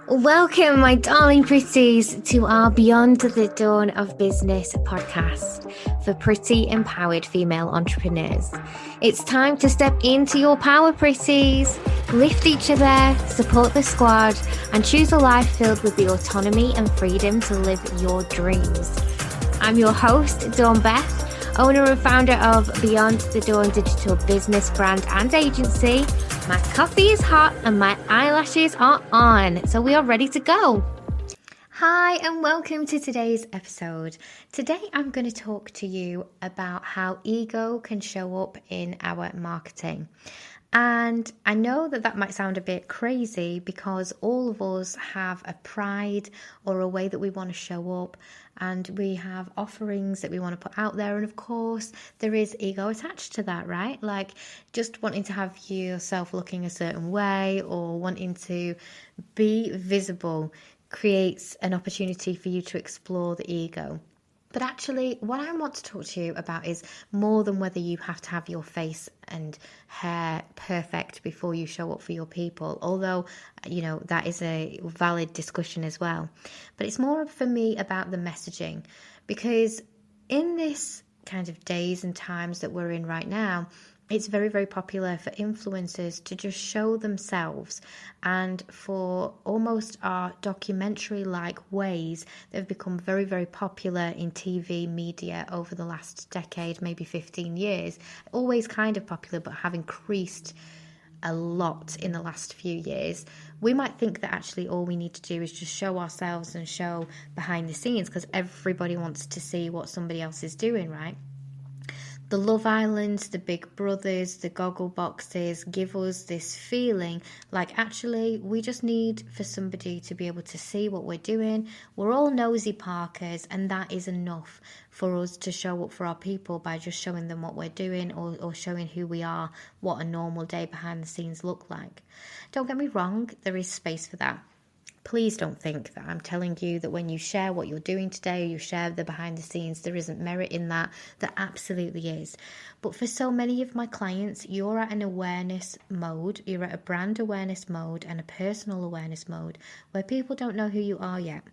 Welcome, my darling pretties, to our Beyond the Dawn of Business podcast for pretty empowered female entrepreneurs. It's time to step into your power, pretties. Lift each other, support the squad, and choose a life filled with the autonomy and freedom to live your dreams. I'm your host, Dawn Beth, owner and founder of Beyond the Dawn digital business brand and agency. My coffee is hot and my eyelashes are on, so we are ready to go. Hi and welcome to today's episode. Today I'm going to talk to you about how ego can show up in our marketing. And I know that might sound a bit crazy because all of us have a pride or a way that we want to show up, and we have offerings that we want to put out there. And of course, there is ego attached to that, right? Like just wanting to have yourself looking a certain way or wanting to be visible creates an opportunity for you to explore the ego. But actually, what I want to talk to you about is more than whether you have to have your face and hair perfect before you show up for your people, although, that is a valid discussion as well. But it's more for me about the messaging, because in this kind of days and times that we're in right now, it's very, very popular for influencers to just show themselves, and for almost our documentary-like ways that have become very, very popular in TV media over the last decade, maybe 15 years. Always kind of popular, but have increased a lot in the last few years. We might think that actually all we need to do is just show ourselves and show behind the scenes, because everybody wants to see what somebody else is doing, right? The Love Islands, the Big Brothers, the goggle boxes give us this feeling like actually we just need for somebody to be able to see what we're doing. We're all nosy Parkers, and that is enough for us to show up for our people by just showing them what we're doing or showing who we are, what a normal day behind the scenes look like. Don't get me wrong, there is space for that. Please don't think that I'm telling you that when you share what you're doing today, you share the behind the scenes, there isn't merit in that. There absolutely is. But for so many of my clients, you're at an awareness mode, you're at a brand awareness mode and a personal awareness mode where people don't know who you are yet.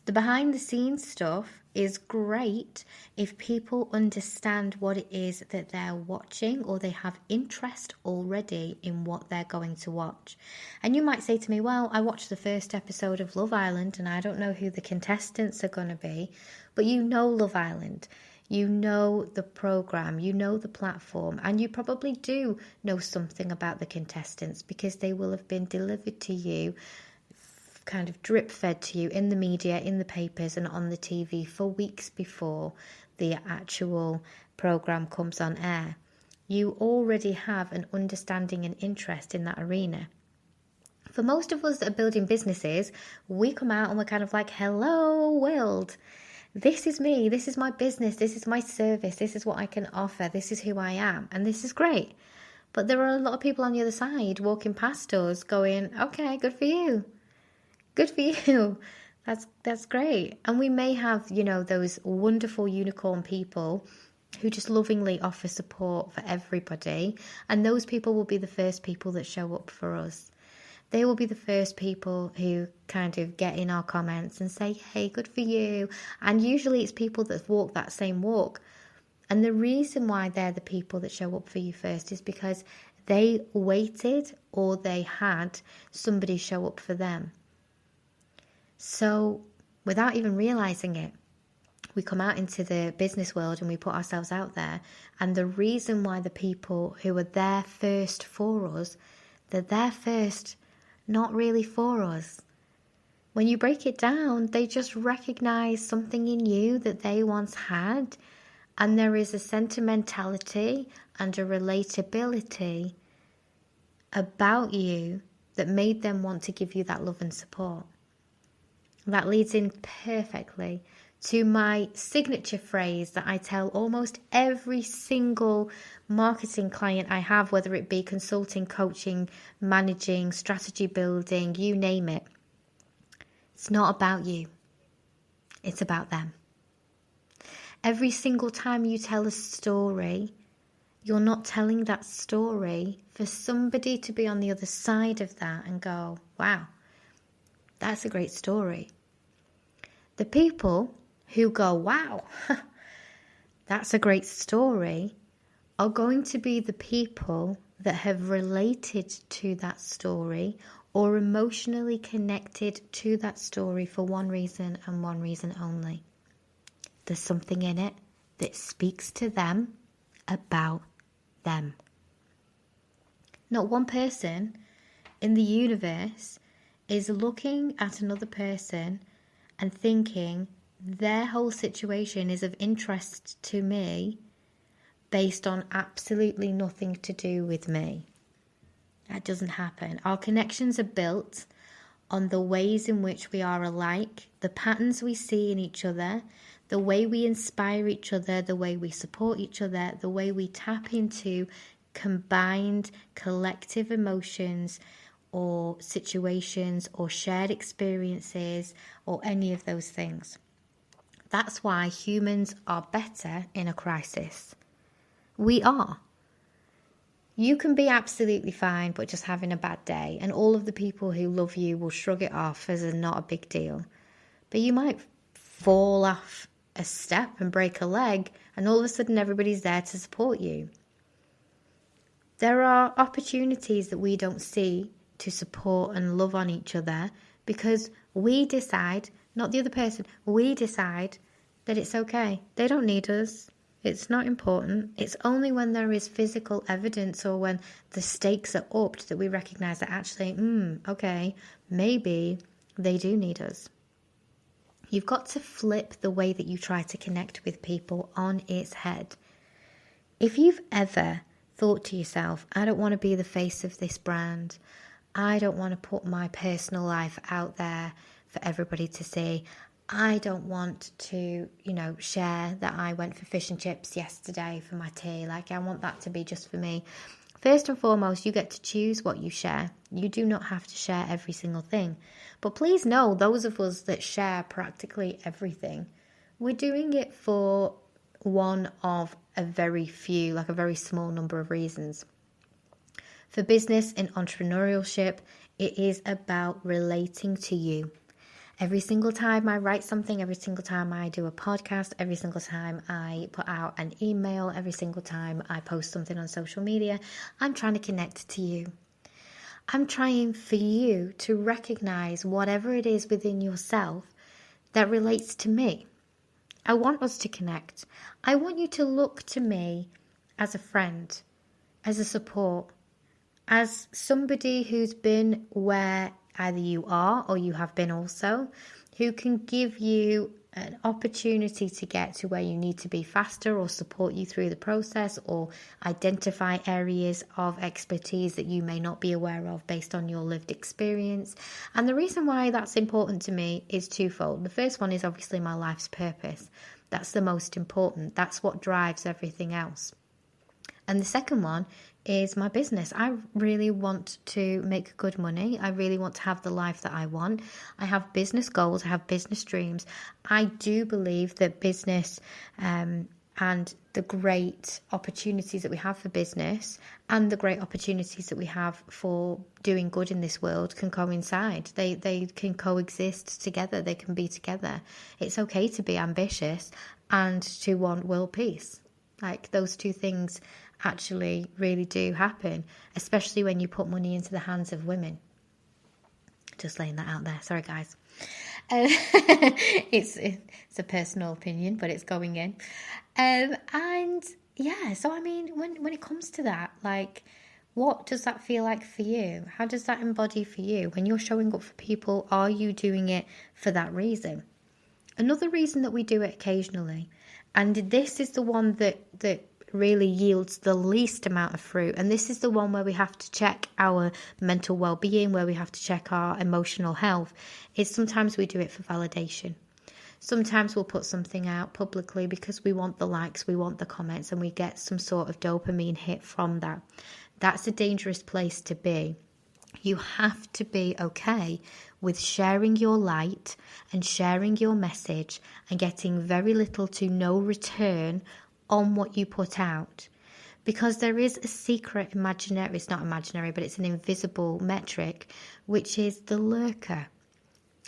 The behind the scenes stuff is great if people understand what it is that they're watching, or they have interest already in what they're going to watch. And you might say to me, well, I watched the first episode of Love Island and I don't know who the contestants are going to be. But you know Love Island. You know the program, you know the platform, and you probably do know something about the contestants because they will have been delivered to you, kind of drip fed to you in the media, in the papers and on the TV for weeks before the actual program comes on air. You already have an understanding and interest in that arena. For most of us that are building businesses, we come out and we're kind of like, hello world, this is me, this is my business, this is my service, this is what I can offer, this is who I am, and this is great. But there are a lot of people on the other side walking past us going, okay, good for you. Good for you. That's great. And we may have, those wonderful unicorn people who just lovingly offer support for everybody. And those people will be the first people that show up for us. They will be the first people who kind of get in our comments and say, hey, good for you. And usually it's people that walk that same walk. And the reason why they're the people that show up for you first is because they waited or they had somebody show up for them. So without even realizing it, we come out into the business world and we put ourselves out there. And the reason why the people who are there first for us, they're there first, not really for us. When you break it down, they just recognize something in you that they once had. And there is a sentimentality and a relatability about you that made them want to give you that love and support. That leads in perfectly to my signature phrase that I tell almost every single marketing client I have, whether it be consulting, coaching, managing, strategy building, you name it. It's not about you. It's about them. Every single time you tell a story, you're not telling that story for somebody to be on the other side of that and go, wow, That's a great story. The people who go, wow, that's a great story, are going to be the people that have related to that story or emotionally connected to that story for one reason and one reason only. There's something in it that speaks to them about them. Not one person in the universe is looking at another person and thinking their whole situation is of interest to me based on absolutely nothing to do with me. That doesn't happen. Our connections are built on the ways in which we are alike, the patterns we see in each other, the way we inspire each other, the way we support each other, the way we tap into combined collective emotions or situations or shared experiences or any of those things. That's why humans are better in a crisis. We are. You can be absolutely fine but just having a bad day, and all of the people who love you will shrug it off as not a big deal. But you might fall off a step and break a leg, and all of a sudden everybody's there to support you. There are opportunities that we don't see to support and love on each other because we decide, not the other person, we decide that it's okay. They don't need us. It's not important. It's only when there is physical evidence or when the stakes are upped that we recognize that actually, okay, maybe they do need us. You've got to flip the way that you try to connect with people on its head. If you've ever thought to yourself, I don't want to be the face of this brand. I don't want to put my personal life out there for everybody to see. I don't want to, share that I went for fish and chips yesterday for my tea. Like, I want that to be just for me. First and foremost, you get to choose what you share. You do not have to share every single thing. But please know, those of us that share practically everything, we're doing it for one of a very few, like a very small number of reasons. For business and entrepreneurship, it is about relating to you. Every single time I write something, every single time I do a podcast, every single time I put out an email, every single time I post something on social media, I'm trying to connect to you. I'm trying for you to recognize whatever it is within yourself that relates to me. I want us to connect. I want you to look to me as a friend, as a support, as somebody who's been where either you are or you have been also, who can give you an opportunity to get to where you need to be faster or support you through the process or identify areas of expertise that you may not be aware of based on your lived experience. And the reason why that's important to me is twofold. The first one is obviously my life's purpose. That's the most important. That's what drives everything else. And the second one is my business. I really want to make good money. I really want to have the life that I want. I have business goals. I have business dreams. I do believe that business and the great opportunities that we have for business and the great opportunities that we have for doing good in this world can coincide. They can coexist together. They can be together. It's okay to be ambitious and to want world peace. Like, those two things actually really do happen, especially when you put money into the hands of women. Just laying that out there. Sorry, guys. It's a personal opinion, but it's going in. And yeah, so I mean, when it comes to that, like, what does that feel like for you? How does that embody for you? When you're showing up for people, are you doing it for that reason? Another reason that we do it occasionally, and this is the one that really yields the least amount of fruit, and this is the one where we have to check our mental well-being, where we have to check our emotional health, is sometimes we do it for validation. Sometimes we'll put something out publicly because we want the likes, we want the comments, and we get some sort of dopamine hit from that. That's a dangerous place to be. You have to be okay with sharing your light and sharing your message and getting very little to no return on what you put out, because there is a secret imaginary, it's not imaginary, but it's an invisible metric, which is the lurker.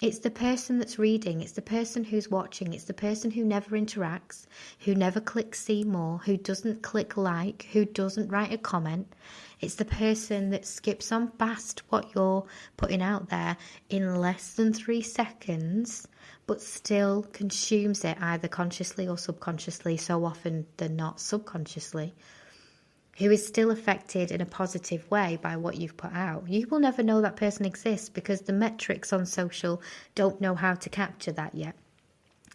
It's the person that's reading, it's the person who's watching, it's the person who never interacts, who never clicks see more, who doesn't click like, who doesn't write a comment. It's the person that skips on past what you're putting out there in less than 3 seconds, but still consumes it either consciously or subconsciously, so often than not subconsciously, who is still affected in a positive way by what you've put out. You will never know that person exists because the metrics on social don't know how to capture that yet.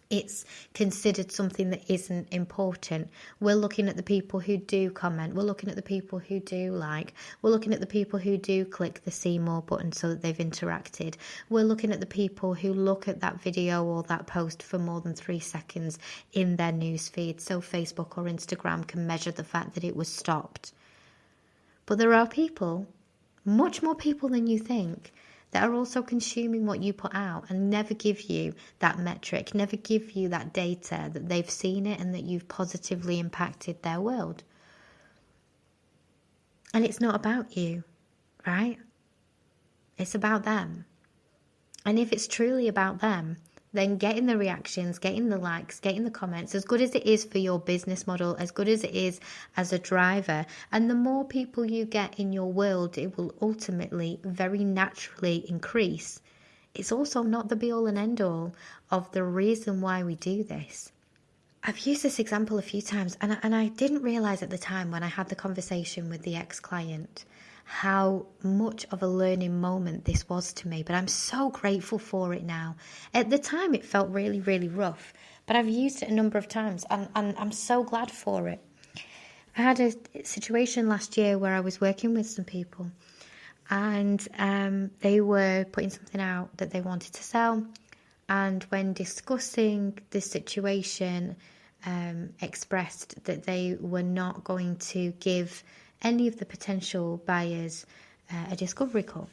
It's considered something that isn't important. We're looking at the people who do comment. We're looking at the people who do like. We're looking at the people who do click the see more button so that they've interacted. We're looking at the people who look at that video or that post for more than 3 seconds in their newsfeed, so Facebook or Instagram can measure the fact that it was stopped. But there are people, much more people than you think, that are also consuming what you put out and never give you that metric, never give you that data that they've seen it and that you've positively impacted their world. And it's not about you, right? It's about them. And if it's truly about them, then getting the reactions, getting the likes, getting the comments, as good as it is for your business model, as good as it is as a driver, and the more people you get in your world, it will ultimately very naturally increase. It's also not the be all and end all of the reason why we do this. I've used this example a few times, and I didn't realize at the time when I had the conversation with the ex-client how much of a learning moment this was to me, but I'm so grateful for it now. At the time it felt really, really rough, but I've used it a number of times and I'm so glad for it. I had a situation last year where I was working with some people and they were putting something out that they wanted to sell, and when discussing this situation, expressed that they were not going to give any of the potential buyers a discovery call.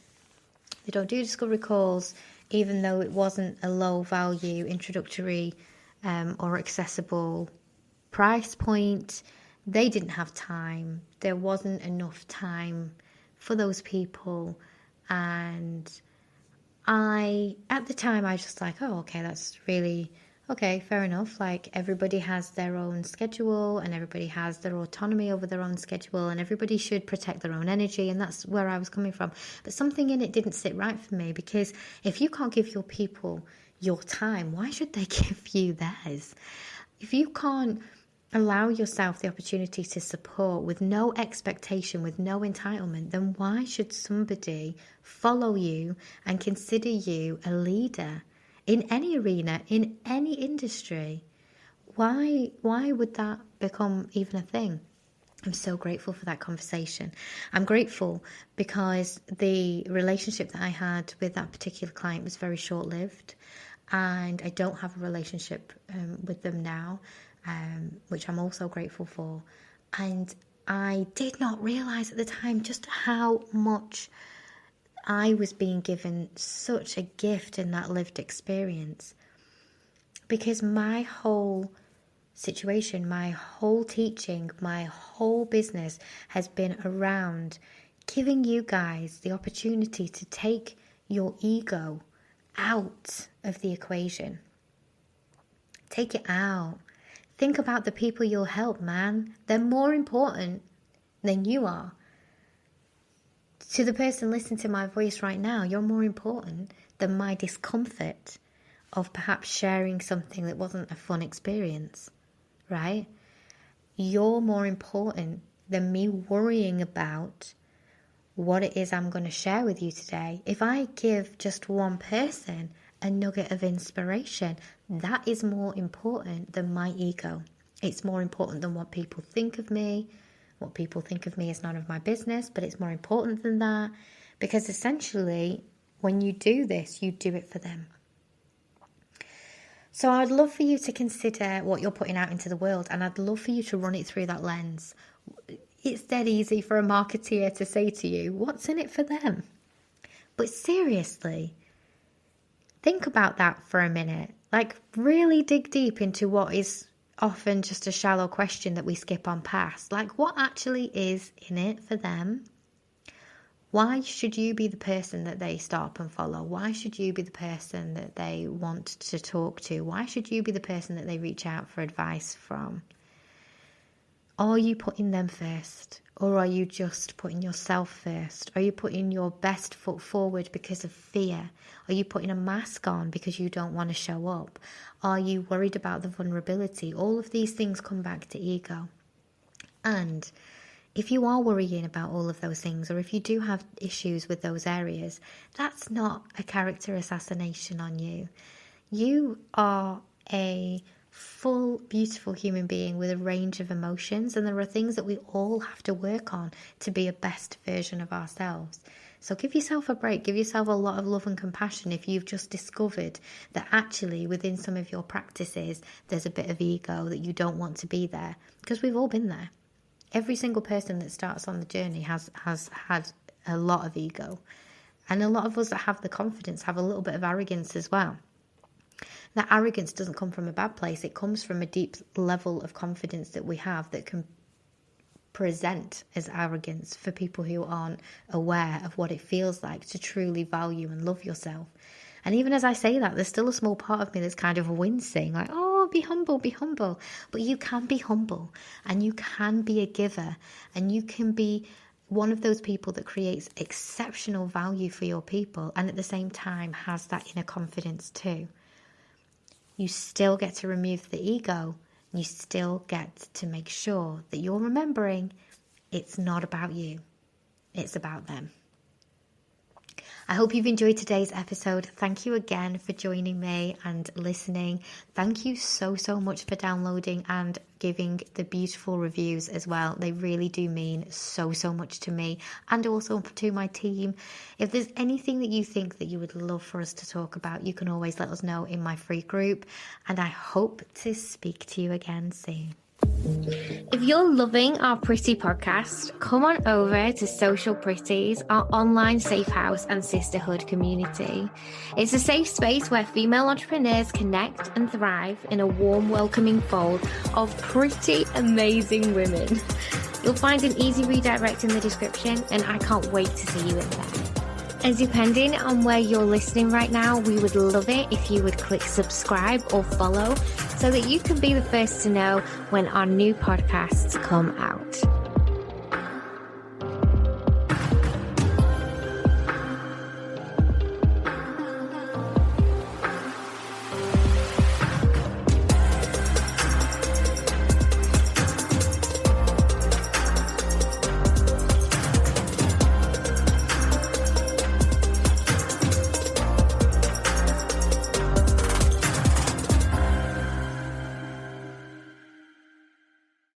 They don't do discovery calls, even though it wasn't a low value introductory or accessible price point. They didn't have time. There wasn't enough time for those people. And at the time, I was just like, oh, okay, that's really okay, fair enough. Like, everybody has their own schedule and everybody has their autonomy over their own schedule and everybody should protect their own energy, and that's where I was coming from. But something in it didn't sit right for me, because if you can't give your people your time, why should they give you theirs? If you can't allow yourself the opportunity to support with no expectation, with no entitlement, then why should somebody follow you and consider you a leader? In any arena, in any industry, why would that become even a thing? I'm so grateful for that conversation. I'm grateful because the relationship that I had with that particular client was very short-lived, and I don't have a relationship with them now, which I'm also grateful for. And I did not realize at the time just how much I was being given such a gift in that lived experience, because my whole situation, my whole teaching, my whole business has been around giving you guys the opportunity to take your ego out of the equation. Take it out. Think about the people you'll help, man. They're more important than you are. To the person listening to my voice right now, you're more important than my discomfort of perhaps sharing something that wasn't a fun experience, right? You're more important than me worrying about what it is I'm going to share with you today. If I give just one person a nugget of inspiration, that is more important than my ego. It's more important than what people think of me. What people think of me is none of my business, but it's more important than that, because essentially when you do this, you do it for them. So I'd love for you to consider what you're putting out into the world, and I'd love for you to run it through that lens. It's dead easy for a marketeer to say to you, what's in it for them? But seriously, think about that for a minute. Like, really dig deep into what is often just a shallow question that we skip on past. Like, what actually is in it for them? Why should you be the person that they stop and follow? Why should you be the person that they want to talk to? Why should you be the person that they reach out for advice from? Are you putting them first? Or are you just putting yourself first? Are you putting your best foot forward because of fear? Are you putting a mask on because you don't want to show up? Are you worried about the vulnerability? All of these things come back to ego. And if you are worrying about all of those things, or if you do have issues with those areas, that's not a character assassination on you. You are a full, beautiful human being with a range of emotions, and there are things that we all have to work on to be a best version of ourselves. So give yourself a break, give yourself a lot of love and compassion if you've just discovered that actually within some of your practices there's a bit of ego, that you don't want to be there, because we've all been there. Every single person that starts on the journey has had a lot of ego, and a lot of us that have the confidence have a little bit of arrogance as well. That arrogance doesn't come from a bad place. It comes from a deep level of confidence that we have that can present as arrogance for people who aren't aware of what it feels like to truly value and love yourself. And even as I say that, there's still a small part of me that's kind of wincing, like, oh, be humble, be humble. But you can be humble, and you can be a giver, and you can be one of those people that creates exceptional value for your people, and at the same time has that inner confidence too. You still get to remove the ego, and you still get to make sure that you're remembering it's not about you, it's about them. I hope you've enjoyed today's episode. Thank you again for joining me and listening. Thank you so much for downloading and giving the beautiful reviews as well. They really do mean so much to me and also to my team. If there's anything that you think that you would love for us to talk about, you can always let us know in my free group, and I hope to speak to you again soon. If you're loving our Pretty podcast, come on over to Social Pretties, our online safe house and sisterhood community. It's a safe space where female entrepreneurs connect and thrive in a warm, welcoming fold of pretty amazing women. You'll find an easy redirect in the description, and I can't wait to see you in there. And depending on where you're listening right now, we would love it if you would click subscribe or follow so that you can be the first to know when our new podcasts come out.